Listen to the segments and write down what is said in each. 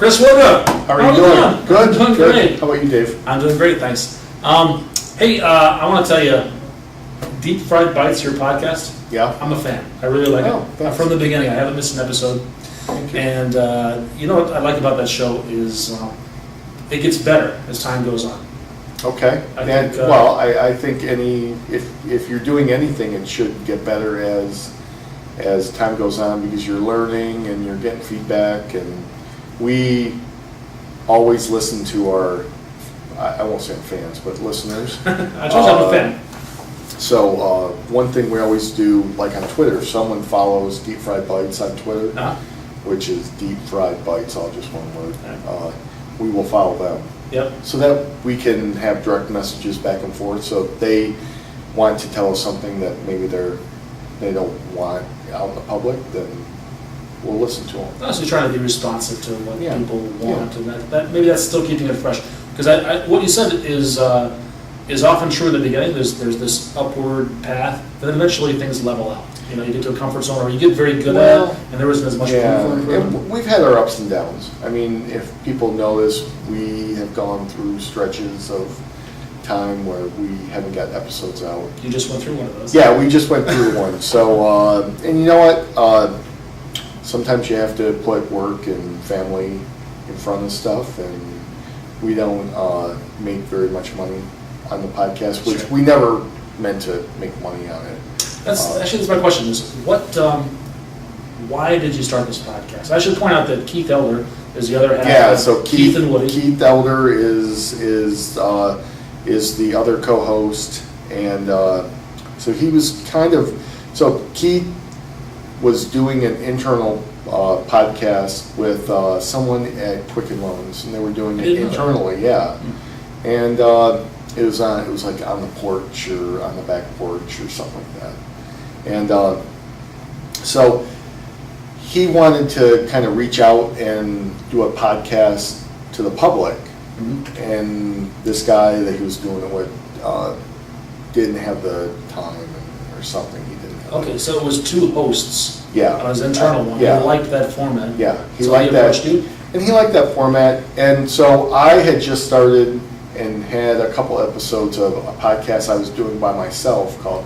Chris Woodruff. How are you doing? Good. I'm doing great. How about you, Dave? I'm doing great, thanks. Hey, I want to tell you, Deep Fried Bytes, your podcast. Yeah. I'm a fan. I really like it. From the beginning, I haven't missed an episode. Thank you. And you know what I like about that show is it gets better as time goes on. Okay. I think if you're doing anything, it should get better as time goes on because you're learning and you're getting feedback. And we always listen to our, I won't say fans, but listeners. I told you I'm a fan. So one thing we always do, like on Twitter, if someone follows Deep Fried Bytes on Twitter, which is Deep Fried Bytes, all just one word, we will follow them. Yep. So that we can have direct messages back and forth. So if they want to tell us something that maybe they don't want out in the public, then we'll listen to them. So you're trying to be responsive to what people want, and that maybe that's still keeping it fresh. Because what you said is often true in the beginning. There's this upward path, but then eventually things level out. You know, you get to a comfort zone, or you get very good at it, and there isn't as much room for improvement. We've had our ups and downs. I mean, if people know this, we have gone through stretches of time where we haven't got episodes out. You just went through one of those. Yeah, we just went through one. So, and you know what? Sometimes you have to put work and family in front of stuff, and we don't make very much money on the podcast, which we never meant to make money on it. That's my question is, why did you start this podcast? I should point out that Keith Elder is the other half. Yeah, so Keith and Woody. Keith Elder is the other co-host, and so he was so Keith was doing an internal podcast with someone at Quicken Loans, and they were doing it internally, and it was like on the porch or on the back porch or something like that. And so he wanted to kind of reach out and do a podcast to the public. Mm-hmm. And this guy that he was doing it with didn't have the time or something. He didn't have Okay, so it was two hosts. Yeah. On his internal one. Yeah. He liked that format. Yeah, he so liked that. And he liked that format. And so I had just started and had a couple episodes of a podcast I was doing by myself called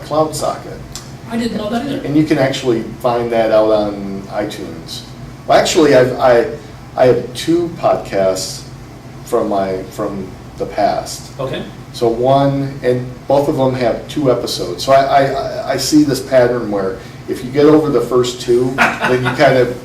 Cloud Socket. I didn't know that either. And you can actually find that out on iTunes. Well, actually, I have two podcasts from the past. Okay. So one, and both of them have 2 episodes. So I see this pattern where if you get over the first 2, then you kind of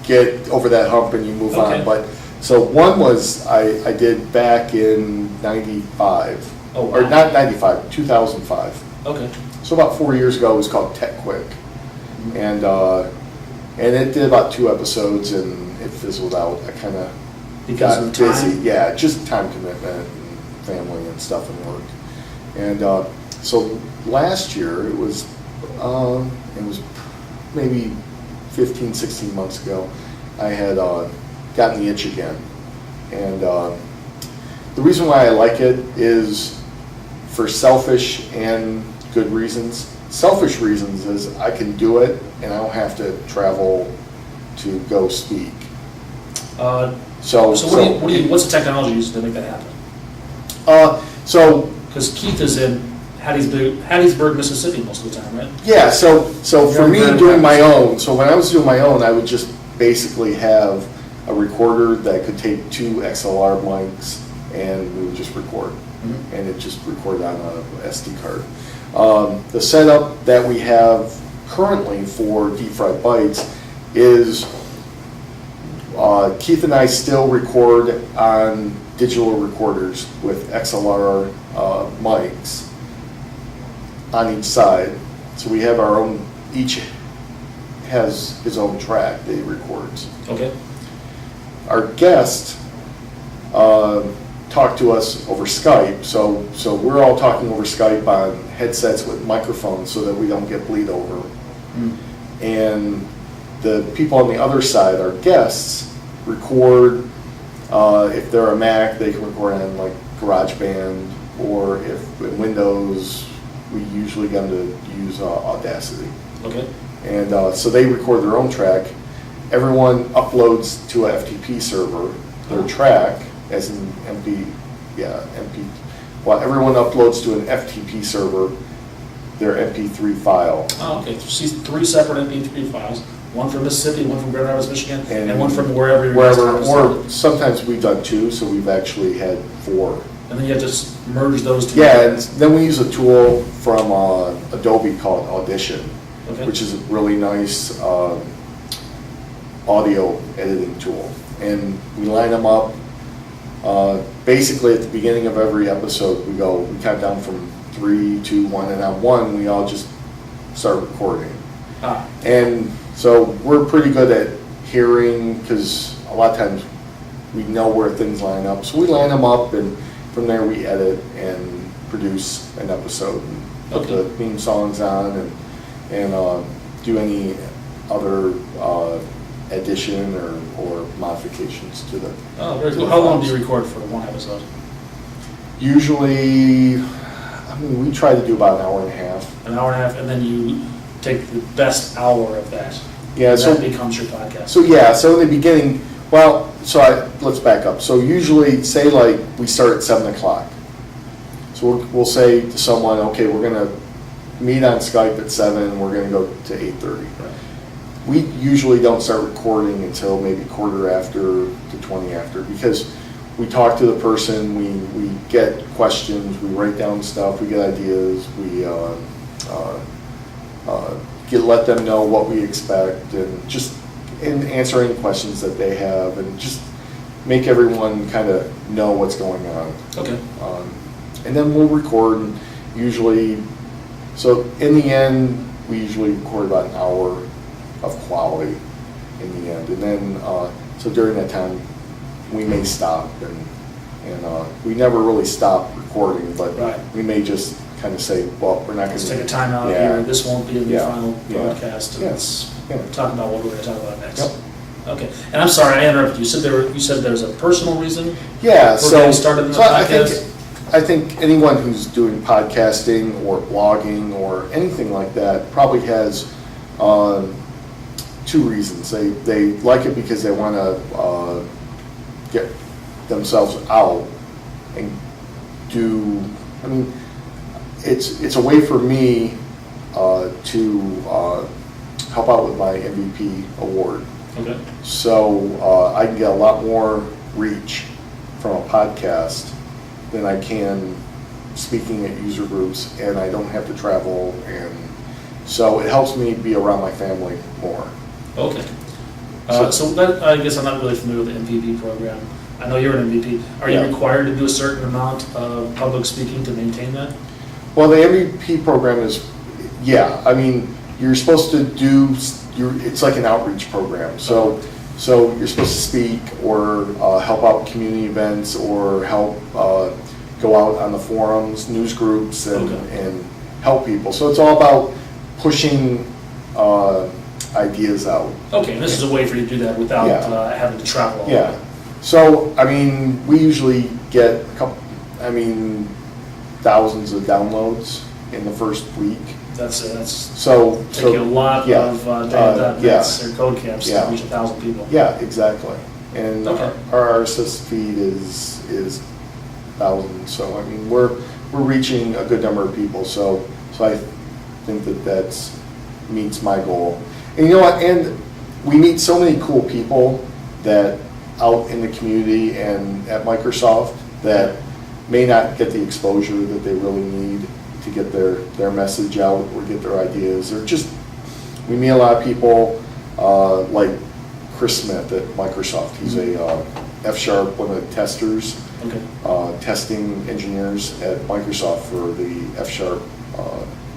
get over that hump and you move on. But so one was I did back in 95. Oh, wow. Or not 95, 2005. Okay. So about 4 years ago, it was called Tech Quick. Mm-hmm. And it did about 2 episodes and it fizzled out. I kind of got busy. Yeah, just time commitment and family and stuff and work. And so last year, it was maybe 15, 16 months ago, I had gotten the itch again. And the reason why I like it is for selfish and good reasons. Selfish reasons is I can do it and I don't have to travel to go speak. What's the technology used to make that happen? Because Keith is in Hattiesburg, Mississippi most of the time, right? Yeah, so for me doing my own, so when I was doing my own, I would just basically have a recorder that could take 2 XLR mics and we would just record. Mm-hmm. And it just recorded on a SD card. The setup that we have currently for Deep Fried Bytes is Keith and I still record on digital recorders with XLR mics on each side. So we have our own, each has his own track that he records. Okay. Our guest talk to us over Skype, so we're all talking over Skype on headsets with microphones so that we don't get bleed over. Mm. And the people on the other side, our guests, record, if they're a Mac, they can record on like GarageBand, or if in Windows, we usually get them to use Audacity. Okay. And so they record their own track. everyone uploads to a FTP server their track as an MP. Well, everyone uploads to an FTP server their MP3 file. Oh, okay, so see 3 separate MP3 files, one from Mississippi, one from Grand Rapids, Michigan, and one from wherever you're or sometimes we've done 2, so we've actually had 4. And then you have to merge those two. Yeah, and then we use a tool from Adobe called Audition, Okay. which is a really nice audio editing tool. And we line them up. Basically, at the beginning of every episode, we count down from 3, 2, 1, and on 1, we all just start recording. And so we're pretty good at hearing, because a lot of times we know where things line up. So we line them up, and from there we edit and produce an episode, and put the theme songs on, and do any other addition or modifications to the. Oh, very cool. How long do you record for one episode? Usually, we try to do about an hour and a half. An hour and a half, and then you take the best hour of that. Yeah, and so that becomes your podcast. So in the beginning, let's back up. So usually, say like we start at 7 o'clock. So we'll say to someone, okay, we're gonna meet on Skype at 7. We're gonna go to 8:30. Right. We usually don't start recording until maybe quarter after to 20 after, because we talk to the person, we get questions, we write down stuff, we get ideas, we let them know what we expect, and answer any questions that they have, and just make everyone kind of know what's going on. Okay. And then we'll record, and usually, so in the end, we usually record about an hour of quality in the end. And then, so during that time, we may stop, and we never really stop recording, but Right. we may just kind of say, well, we're not going to. Let's take a time out here. This won't be in the final broadcast. Yeah. Let's Yeah. talk about what we're going to talk about next. Yep. Okay. And I'm sorry, I interrupted you. You said there's a personal reason Yeah, for getting started in the podcast? I think anyone who's doing podcasting or blogging or anything like that probably has 2 reasons. They like it because they want to get themselves out and do. It's a way for me to help out with my MVP award. Okay. So I can get a lot more reach from a podcast than I can speaking at user groups, and I don't have to travel, and so it helps me be around my family more. Okay. So that, I guess I'm not really familiar with the MVP program. I know you're an MVP. Are you required to do a certain amount of public speaking to maintain that? Well, the MVP program is, you're supposed to do, it's like an outreach program. So you're supposed to speak or help out community events or help go out on the forums, news groups, and help people. So it's all about pushing ideas out. Okay, and this is a way for you to do that without having to travel all the way. So, we usually get thousands of downloads in the first week. That's So taking a lot of data.nets or code camps to reach 1,000 people. Yeah, exactly. And Okay. our RSS feed is thousands. So we're reaching a good number of people. So I think that meets my goal. And you know what? And we meet so many cool people that out in the community and at Microsoft that may not get the exposure that they really need to get their message out or get their ideas. Or just, we meet a lot of people like Chris Smith at Microsoft. He's a F#, one of the testers, testing engineers at Microsoft for the F#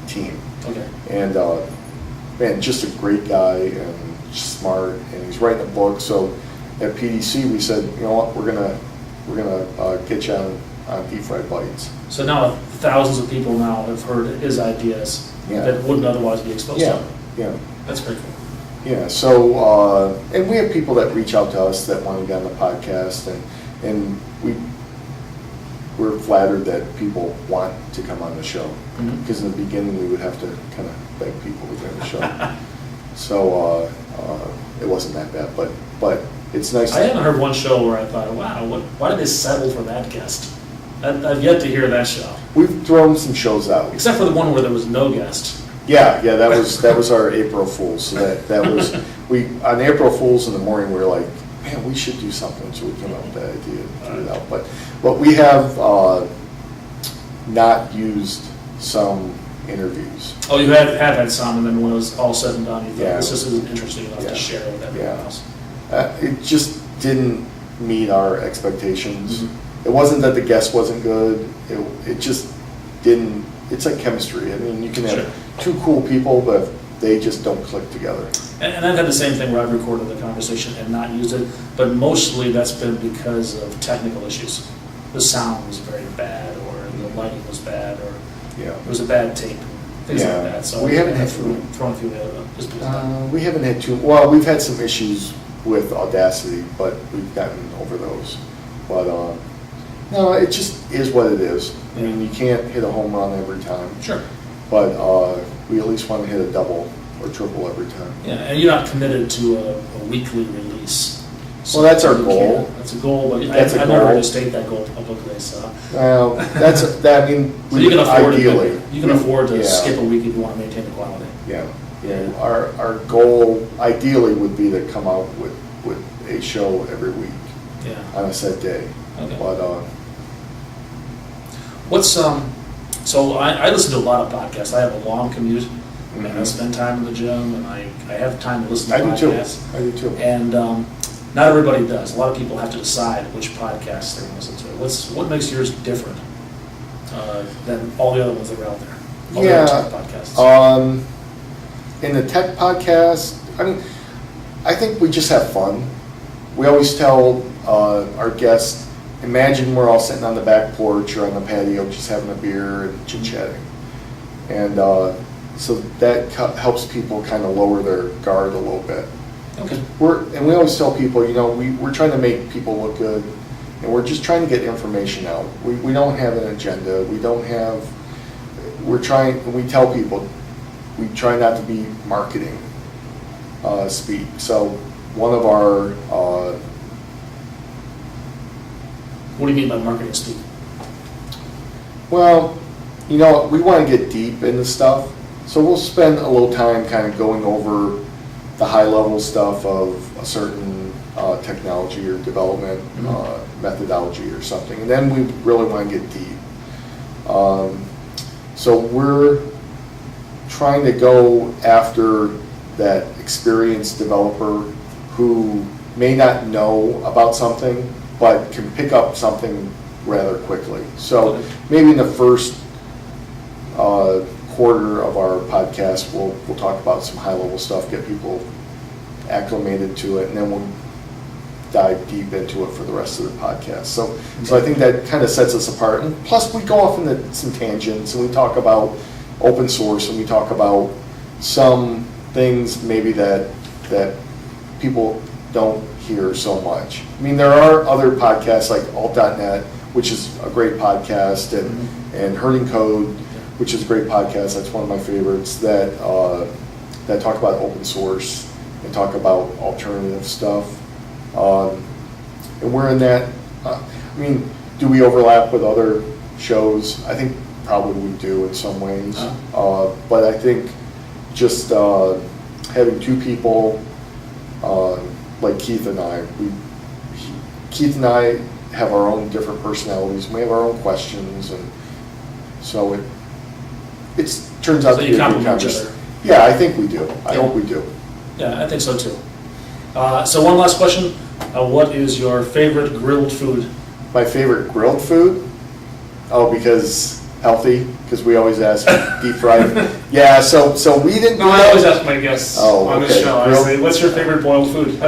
team. Okay. And man, just a great guy and smart, and he's writing a book. So at PDC we said, you know what, we're gonna get you on Deep Fried Bytes. So now thousands of people now have heard his ideas that wouldn't otherwise be exposed to. Yeah. That's pretty cool. Yeah. So and we have people that reach out to us that want to get on the podcast, and we're flattered that people want to come on the show, because in the beginning we would have to kind of beg people to get on the show. So it wasn't that bad, but it's nice. I haven't heard one show where I thought, wow, why did they settle for that guest? I've yet to hear that show. We've thrown some shows out. Except for the one where there was no guest. Yeah, that was our April Fools. So that was on April Fools in the morning we were like, man, we should do something. So we came up with that idea and threw it out. But we have not used some interviews. Oh, you have had some, and then when it was all said and done, you thought this just isn't interesting enough Yeah. to share with everyone else. It just didn't meet our expectations. Mm-hmm. It wasn't that the guest wasn't good. It just didn't. It's like chemistry. I mean, you can have two cool people, but they just don't click together. And I've had the same thing where I've recorded the conversation and not used it, but mostly that's been because of technical issues. The sound was very bad, or the lighting was bad, or it was a bad tape, things like that. So we haven't had thrown a few just we haven't had too. Well, we've had some issues with Audacity, but we've gotten over those. But no, it just is what it is. I mean, you can't hit a home run every time. Sure. But we at least want to hit a double or triple every time. Yeah, and you're not committed to a weekly release. So well, that's our goal. That's a goal, but I've never heard you state that goal publicly. So. Well, that. I mean, so you can afford ideally you can afford to skip a week if you want to maintain the quality. Yeah. Our goal ideally would be to come out with a show every week. Yeah. On a set day. Okay. But what's so I listen to a lot of podcasts. I have a long commute, and I spend time in the gym, and I have time to listen to podcasts. I do too. And not everybody does. A lot of people have to decide which podcasts they're going to listen to. What makes yours different than all the other ones that are out there? All the other tech podcasts. In the tech podcast, I mean, I think we just have fun. We always tell our guests, imagine we're all sitting on the back porch or on the patio just having a beer and chit-chatting. And so that helps people kind of lower their guard a little bit. Okay. We always tell people, we're trying to make people look good, and we're just trying to get information out. We don't have an agenda. We tell people, we try not to be marketing speak. So one of our... What do you mean by marketing speak? Well, we want to get deep into stuff, so we'll spend a little time kind of going over the high-level stuff of a certain technology or development methodology or something, and then we really want to get deep. So we're trying to go after that experienced developer who may not know about something, but can pick up something rather quickly. So maybe in the first quarter of our podcast, we'll talk about some high-level stuff, get people acclimated to it, and then we'll dive deep into it for the rest of the podcast. So I think that kind of sets us apart. And plus, we go off into some tangents, and we talk about open source, and we talk about some things maybe that people don't hear so much. I mean, there are other podcasts like alt.net, which is a great podcast, and Herding Code, which is a great podcast. That's one of my favorites, that talk about open source and talk about alternative stuff. And we're in that. Do we overlap with other shows? I think probably we do in some ways. But I think just having two people like Keith and I, Keith and I have our own different personalities. We have our own questions, and so it turns out to be a good conversation. Yeah, I think we do. I hope we do. Yeah, I think so too. So one last question. What is your favorite grilled food? My favorite grilled food? Oh, because healthy, because we always ask deep fried. Yeah, so we didn't. No, I always ask my guests on this show. I say, what's your favorite boiled food?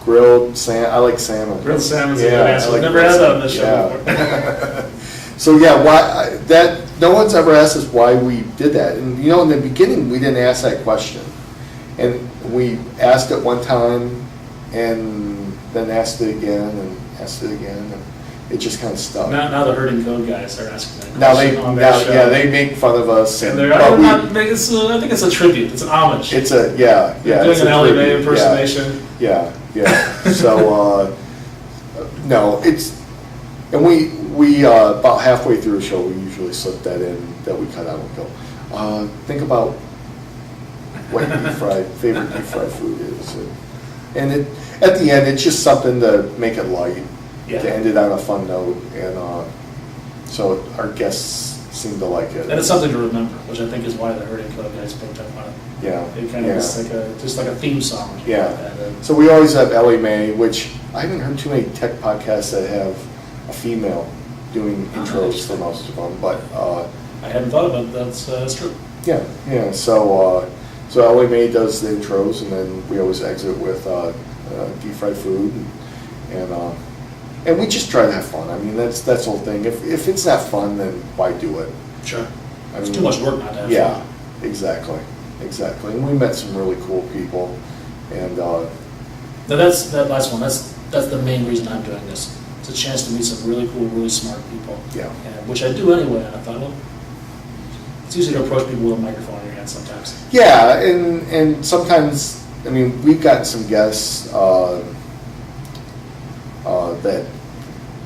Grilled salmon. I like salmon. Grilled salmon's a good answer. I've never had that on this show before. So yeah, no one's ever asked us why we did that. And in the beginning we didn't ask that question, and we asked it one time, and then asked it again, and asked it again, and it just kind of stuck. Now the herding code guys are asking that Now question on their show. yeah, they make fun of us, And and, they're, but I'm not making, I think it's a tribute, it's an homage. it's a, yeah, They're it's doing an a Ellie Mae tribute, impersonation. Yeah, so, no, it's, and we, about halfway through the show, we usually slip that in, that we cut out and go, think about what your favorite deep fried food is. And it, at the end, it's just something to make it light, Yeah. to end it on a fun note, and so our guests seem to like it. And it's something to remember, which I think is why the herding code guys picked up on it. Yeah. It kind of is like just like a theme song. or something Yeah. like that. And So we always have Ellie Mae, which I haven't heard too many tech podcasts that have a female doing intros for most of them, but I hadn't thought about that, that's true. yeah. So Ellie Mae does the intros, and then we always exit with deep fried food, and we just try to have fun. I mean, that's the whole thing. If it's not fun, then why do it? Sure. I It's mean, too much work not to have Yeah, fun. exactly. And we met some really cool people, and Now that's, that last one, that's the main reason I'm doing this. It's a chance to meet some really cool, really smart people. yeah. And, which I do anyway, and I thought, well, it's easy to approach people with a microphone in your hand sometimes. Yeah, and sometimes, I mean, we've gotten some guests that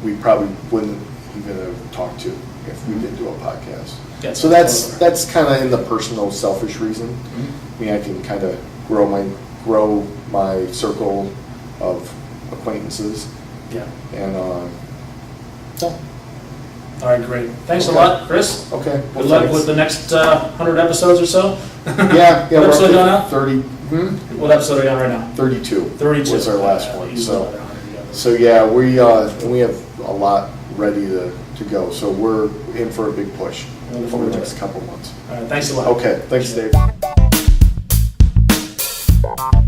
we probably wouldn't even have talked to if we did do a podcast. Yeah, So that's kind of in the personal, selfish reason. Mhm. I mean, I can kind of grow my circle of acquaintances, Yeah. and so All right, great. Thanks a Okay. lot, Chris. okay. Good luck with the next 100 episodes or so. Yeah. What We're up episode to are you on now? 30. What episode are you on right now? 32. 32. was our last Yeah, one. easily So. another 100 together. So yeah, we have a lot ready to go. So we're in for a big push We'll look over forward the to next it. couple months. All right, thanks a lot. Okay, thanks, Appreciate Dave. it.